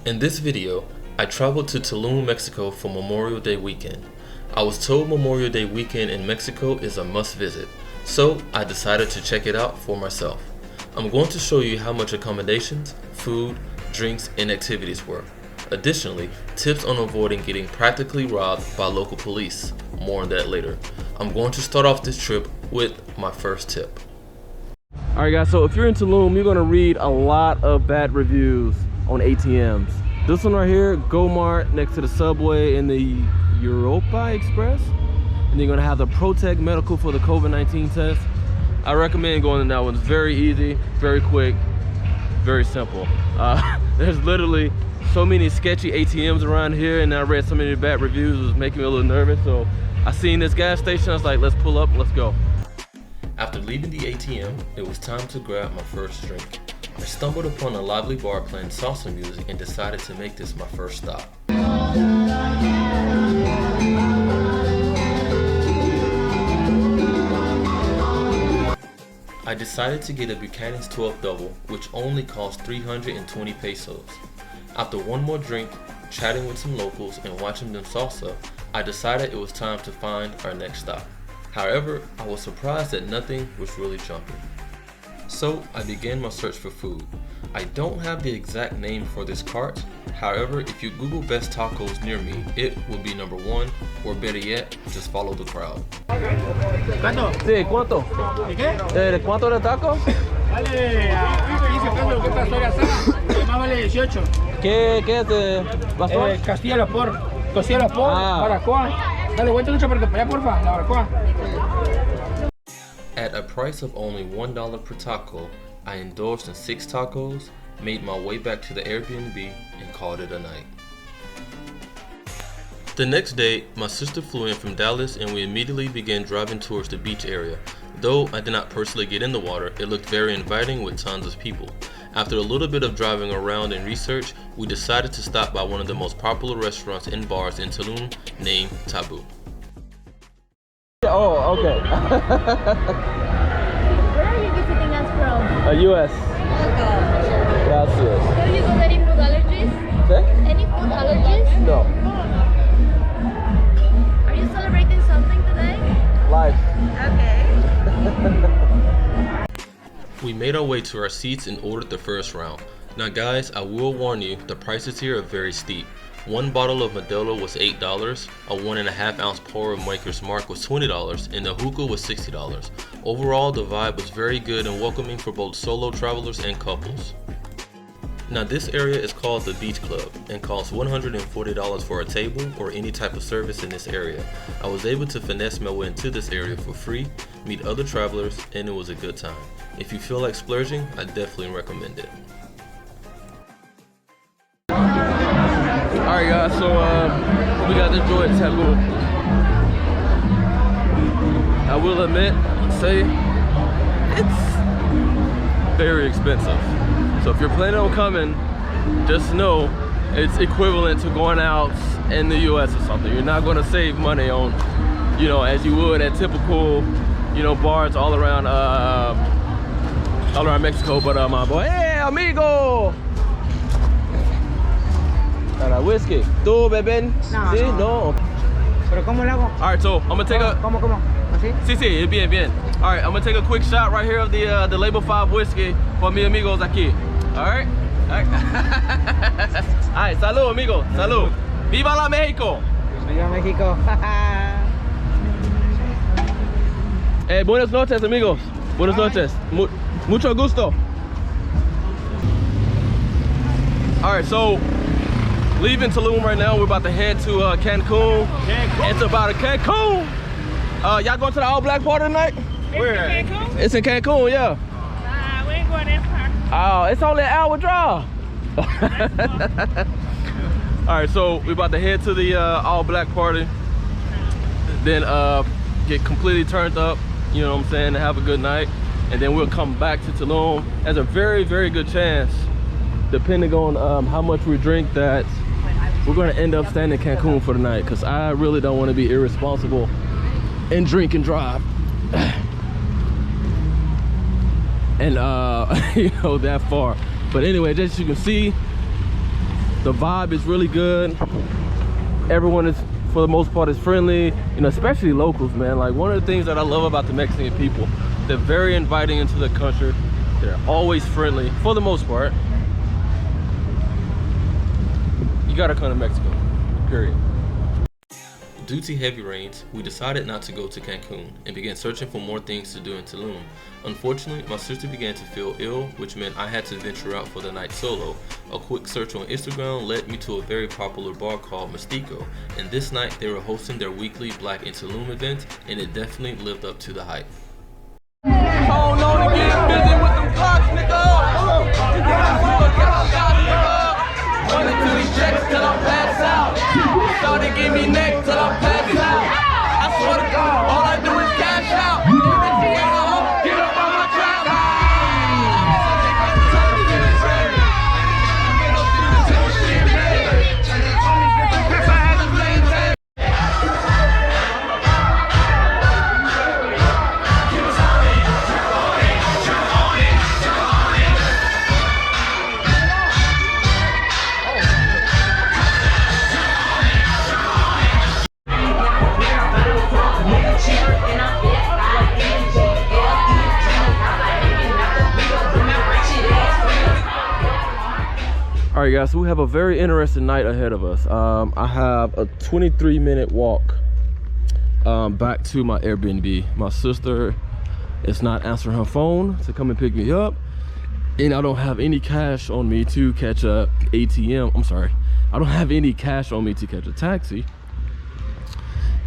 In this video, I traveled to Tulum, Mexico for Memorial Day weekend. I was told Memorial Day weekend in Mexico is a must visit, so I decided to check it out for myself. I'm going to show you how much accommodations, food, drinks, and activities were. Additionally, tips on avoiding getting practically robbed by local police. More on that later. I'm going to start off this trip with my first tip. Alright guys, so if you're in Tulum, you're going to read a lot of bad reviews on ATMs. This one right here, GoMart next to the subway in the Europa Express. And you're going to have the Protect Medical for the COVID-19 test. I recommend going in that one. It's very easy, very quick, very simple. There's literally so many sketchy ATMs around here, and I read so many bad reviews. It was making me a little nervous, so I seen this gas station. I was like, let's pull up, let's go. After leaving the ATM, it was time to grab my first drink. I stumbled upon a lively bar playing salsa music and decided to make this my first stop. I decided to get a Buchanan's 12 double, which only cost 320 pesos. After one more drink, chatting with some locals and watching them salsa, I decided it was time to find our next stop. However, I was surprised that nothing was really jumping. So I began my search for food. I don't have the exact name for this cart. However, if you Google best tacos near me, it will be number 1, or better yet, just follow the crowd. ¿Cuánto? Sí, ¿cuánto? ¿De qué? ¿Cuánto de tacos? Vale 15 pesos, ¿qué pasó ya está? Más vale 18. ¿Qué es de pastor? Costilla al vapor. Costilla al vapor, baracoa. Dale vuelta mucho para allá, porfa, la baracoa. At a price of only $1 per taco, I indulged in 6 tacos, made my way back to the Airbnb, and called it a night. The next day, my sister flew in from Dallas and we immediately began driving towards the beach area. Though I did not personally get in the water, it looked very inviting with tons of people. After a little bit of driving around and research, we decided to stop by one of the most popular restaurants and bars in Tulum named Taboo. Oh, okay. Where are you visiting us from? US. Okay. Gracias. Have you got any food allergies? ¿Sí? Any food allergies? No. Are you celebrating something today? Life. Okay. We made our way to our seats and ordered the first round. Now guys, I will warn you, the prices here are very steep. One bottle of Modelo was $8, a 1.5 ounce pour of Maker's Mark was $20, and the hookah was $60. Overall, the vibe was very good and welcoming for both solo travelers and couples. Now this area is called the Beach Club and costs $140 for a table or any type of service in this area. I was able to finesse my way into this area for free, meet other travelers, and it was a good time. If you feel like splurging, I definitely recommend it. Alright guys, so we got to enjoy Taboo. I will admit, it's very expensive. So if you're planning on coming, just know it's equivalent to going out in the US or something. You're not going to save money on, you know, as you would at typical, you know, bars all around Mexico. But my boy, hey amigo! Para whiskey. ¿Tú beben? No. ¿Sí? No. ¿Pero cómo lo hago? Alright, so I'm gonna take a... ¿Cómo? ¿Así? Sí, bien, bien. Alright, I'm gonna take a quick shot right here of the Label 5 whiskey for mi amigos aquí. Alright? Alright, salud amigo, salud. Viva la México! Viva México. Buenas noches amigos. Buenas noches. Mucho gusto. Alright, so leaving Tulum right now, we're about to head to Cancun. It's about Cancun. Y'all going to the all black party tonight? Where? Cancun? It's in Cancun, yeah. We ain't going that far. Oh, it's only an hour drive. Alright, so we're about to head to the all black party. Then get completely turned up, you know what I'm saying, and have a good night. And then we'll come back to Tulum. There's a very, very good chance, depending on how much we drink, that we're going to end up staying in Cancun for the night, because I really don't want to be irresponsible and drink and drive. And you know, that far. But anyway, just as you can see, The vibe is really good. Everyone is, for the most part, is friendly, you know, especially locals, man. Like, one of the things that I love about the Mexican people, they're very inviting into the country. They're always friendly, for the most part. You gotta come to Mexico, period. Due to heavy rains, we decided not to go to Cancun and began searching for more things to do in Tulum. Unfortunately, my sister began to feel ill, which meant I had to venture out for the night solo. A quick search on Instagram led me to a very popular bar called Mystico, and this night they were hosting their weekly Black in Tulum event, and it definitely lived up to the hype. Hold on to get busy with them clocks, nigga. Running to these checks till I pass out. So they give me neck till I pass out. I swear to God, all I do is cash out. Get up on my trap. All right, guys, so we have a very interesting night ahead of us. I have a 23-minute walk back to my Airbnb. My sister is not answering her phone to come and pick me up, and I don't have any cash on me to catch a ATM. I'm sorry, I don't have any cash on me to catch a taxi.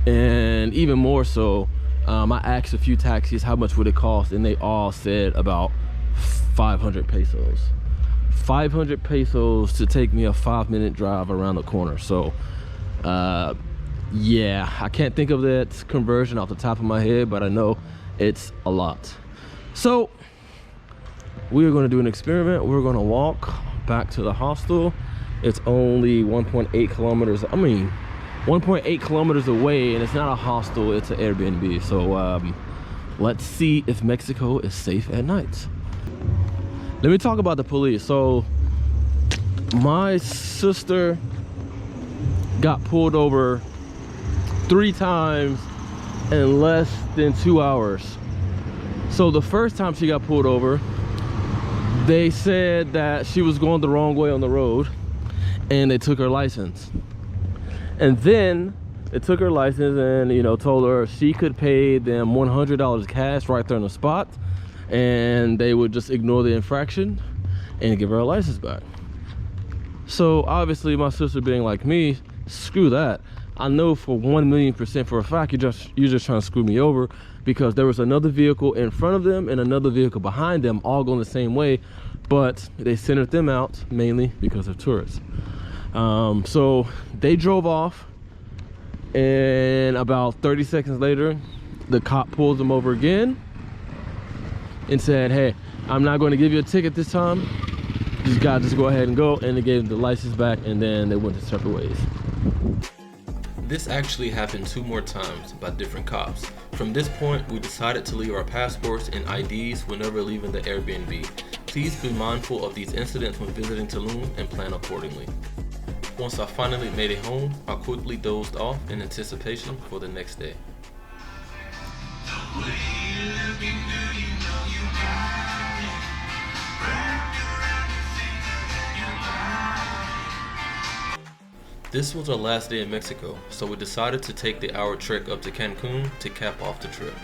And even more so, I asked a few taxis how much would it cost, and they all said about 500 pesos. 500 pesos to take me a 5-minute drive around the corner. So yeah, I can't think of that conversion off the top of my head, but I know it's a lot. So we are going to do an experiment. We're going to walk back to the hostel. It's only 1.8 kilometers. I mean, 1.8 kilometers away, and it's not a hostel, it's an Airbnb. So let's see if Mexico is safe at night. Let me talk about the police. So my sister got pulled over 3 times in less than 2 hours. So the first time she got pulled over, they said that she was going the wrong way on the road, and they took her license. And then they took her license and, you know, told her she could pay them $100 cash right there on the spot, and they would just ignore the infraction and give her a license back. So obviously my sister, being like me, screw that. I know for 1,000,000% for a fact you're just trying to screw me over, because there was another vehicle in front of them and another vehicle behind them, all going the same way, but they centered them out mainly because of tourists. So they drove off, and about 30 seconds later the cop pulls them over again and said, hey, I'm not going to give you a ticket this time, you gotta just go ahead and go. And they gave them the license back, and then they went to separate ways. This actually happened 2 more times by different cops. From this point, we decided to leave our passports and IDs whenever leaving the Airbnb. Please be mindful of these incidents when visiting Tulum and plan accordingly. Once I finally made it home, I quickly dozed off in anticipation for the next day. This was our last day in Mexico, so we decided to take the hour trek up to Cancun to cap off the trip.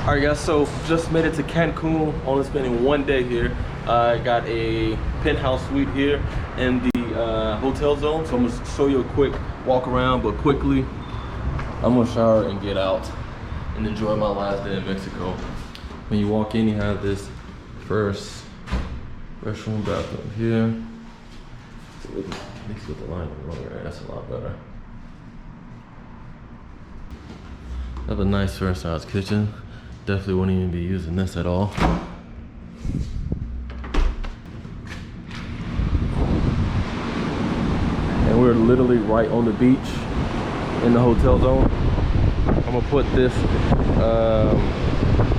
Alright guys, so just made it to Cancun, only spending 1 day here. I got a penthouse suite here in the hotel zone, so I'm gonna show you a quick walk around, but quickly I'm gonna shower and get out and enjoy my last day in Mexico. When you walk in, you have this first restroom, bathroom here. Mix with the line longer, that's a lot better. Have a nice fair sized kitchen. Definitely wouldn't even be using this at all. And we're literally right on the beach in the hotel zone. I'm gonna put this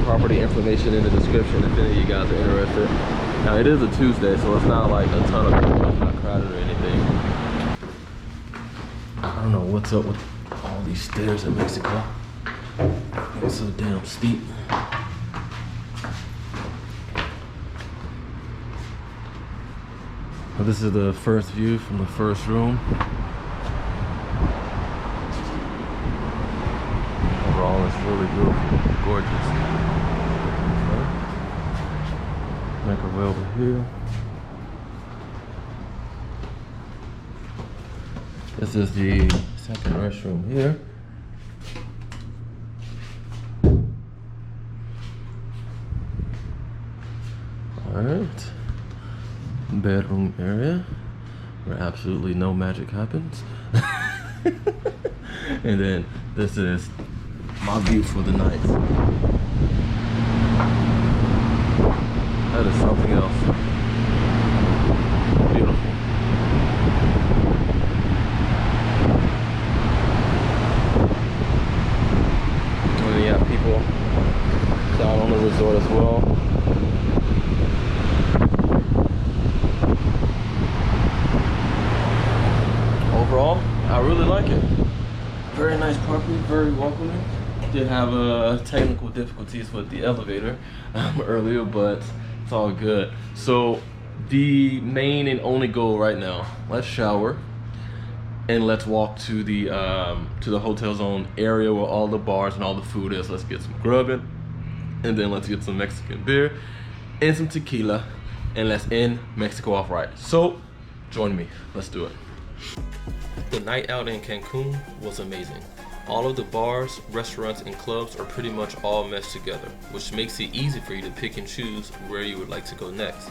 property information in the description if any of you guys are interested. Now it is a Tuesday, so it's not like a ton of people, it's not crowded or anything. I don't know what's up with all these stairs in Mexico. It's so damn steep. Well, this is the first view from the first room. Overall, it's really beautiful, gorgeous. Okay. Make our way over here. This is the second restroom here. Alright. Bedroom area where absolutely no magic happens. And then this is my view for the night. That is something else. Beautiful. And then you have people down on the resort as well. Overall, I really like it. Very nice property, very welcoming. Did have technical difficulties with the elevator earlier, but it's all good. So the main and only goal right now, let's shower and let's walk to the hotel zone area where all the bars and all the food is. Let's get some grubbing, and then let's get some Mexican beer and some tequila, and let's end Mexico off right. So join me, let's do it. The night out in Cancun was amazing. All of the bars, restaurants, and clubs are pretty much all meshed together, which makes it easy for you to pick and choose where you would like to go next.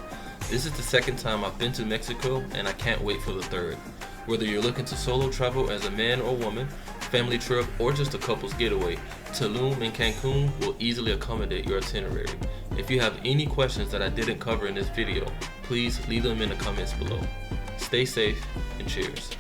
This is the second time I've been to Mexico, and I can't wait for the third. Whether you're looking to solo travel as a man or woman, family trip, or just a couple's getaway, Tulum and Cancun will easily accommodate your itinerary. If you have any questions that I didn't cover in this video, please leave them in the comments below. Stay safe and cheers.